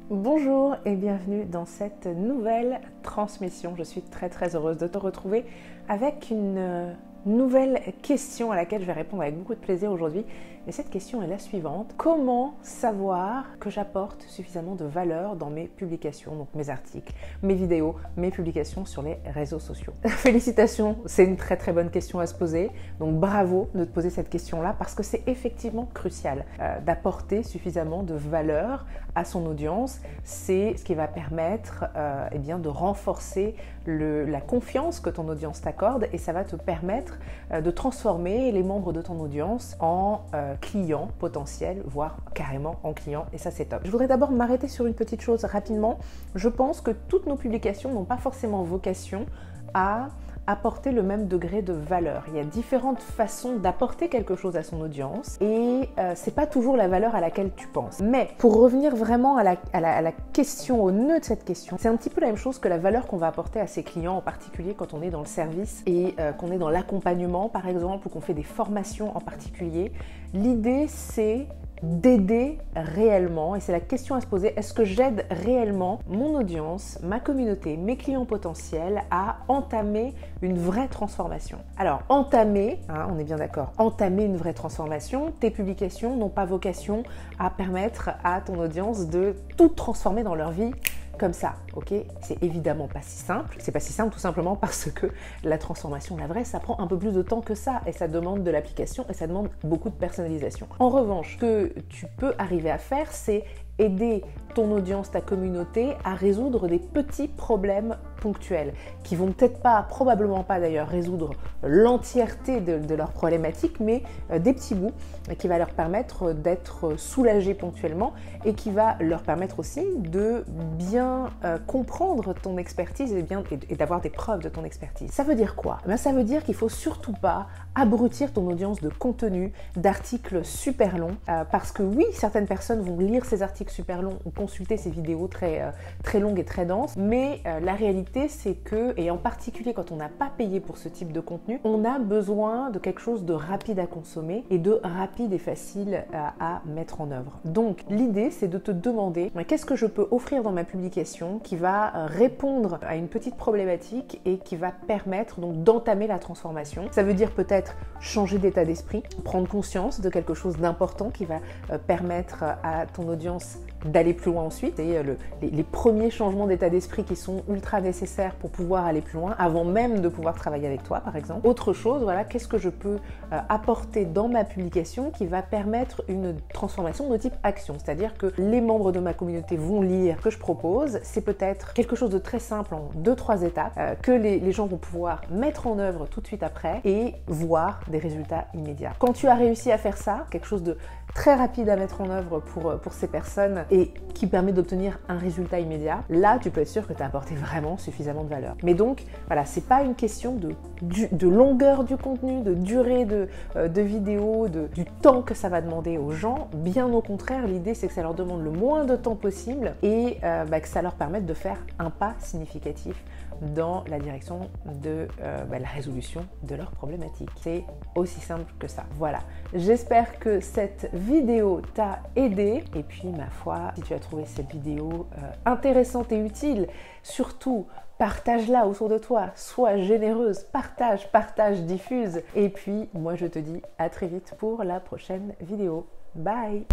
Bonjour et bienvenue dans cette nouvelle transmission. Je suis très heureuse de te retrouver avec une nouvelle question à laquelle je vais répondre avec beaucoup de plaisir aujourd'hui. Et cette question est la suivante. Comment savoir que j'apporte suffisamment de valeur dans mes publications, donc mes articles, mes vidéos, mes publications sur les réseaux sociaux? Félicitations, c'est une très bonne question à se poser. Donc bravo de te poser cette question-là parce que c'est effectivement crucial d'apporter suffisamment de valeur à son audience. C'est ce qui va permettre de renforcer la confiance que ton audience t'accorde et ça va te permettre de transformer les membres de ton audience en clients potentiels, voire carrément en clients, et ça c'est top. Je voudrais d'abord m'arrêter sur une petite chose rapidement. Je pense que toutes nos publications n'ont pas forcément vocation à apporter le même degré de valeur. Il y a différentes façons d'apporter quelque chose à son audience et c'est pas toujours la valeur à laquelle tu penses. Mais pour revenir vraiment à la question, au nœud de cette question, c'est un petit peu la même chose que la valeur qu'on va apporter à ses clients, en particulier quand on est dans le service et qu'on est dans l'accompagnement par exemple ou qu'on fait des formations en particulier. L'idée c'est d'aider réellement, et c'est la question à se poser, est-ce que j'aide réellement mon audience, ma communauté, mes clients potentiels à entamer une vraie transformation? Alors, entamer, on est bien d'accord, entamer une vraie transformation, tes publications n'ont pas vocation à permettre à ton audience de tout transformer dans leur vie comme ça, ok? C'est évidemment pas si simple. C'est pas si simple tout simplement parce que la transformation, la vraie, ça prend un peu plus de temps que ça et ça demande de l'application et ça demande beaucoup de personnalisation. En revanche, ce que tu peux arriver à faire, c'est aider ton audience, ta communauté à résoudre des petits problèmes ponctuels qui vont peut-être pas, probablement pas d'ailleurs, résoudre l'entièreté de leurs problématiques, mais des petits bouts qui va leur permettre d'être soulagés ponctuellement et qui va leur permettre aussi de bien comprendre ton expertise et d'avoir des preuves de ton expertise. Ça veut dire quoi? Ça veut dire qu'il faut surtout pas abrutir ton audience de contenu, d'articles super longs, parce que oui, certaines personnes vont lire ces articles super longs ou consulter ces vidéos très longues et très denses, mais la réalité c'est que, et en particulier quand on n'a pas payé pour ce type de contenu, on a besoin de quelque chose de rapide à consommer et de rapide et facile à mettre en œuvre. Donc l'idée c'est de te demander qu'est-ce que je peux offrir dans ma publication qui va répondre à une petite problématique et qui va permettre donc d'entamer la transformation. Ça veut dire peut-être changer d'état d'esprit, prendre conscience de quelque chose d'important qui va permettre à ton audience d'aller plus loin ensuite, et les premiers changements d'état d'esprit qui sont ultra nécessaires pour pouvoir aller plus loin avant même de pouvoir travailler avec toi par exemple. Autre chose, voilà, qu'est-ce que je peux apporter dans ma publication qui va permettre une transformation de type action, c'est-à-dire que les membres de ma communauté vont lire ce que je propose, c'est peut-être quelque chose de très simple en 2-3 étapes que les gens vont pouvoir mettre en œuvre tout de suite après et voir des résultats immédiats. Quand tu as réussi à faire ça, quelque chose de très rapide à mettre en œuvre pour ces personnes et qui permet d'obtenir un résultat immédiat, là tu peux être sûr que tu as apporté vraiment suffisamment de valeur. Mais donc voilà, c'est pas une question de longueur du contenu, de durée de vidéo, du temps que ça va demander aux gens. Bien au contraire, l'idée c'est que ça leur demande le moins de temps possible et que ça leur permette de faire un pas significatif dans la direction de la résolution de leurs problématiques. C'est aussi simple que ça. Voilà, j'espère que cette vidéo t'a aidé et puis ma foi, si tu as trouvé cette vidéo intéressante et utile, surtout partage-la autour de toi, sois généreuse, partage, diffuse et puis moi je te dis à très vite pour la prochaine vidéo. Bye!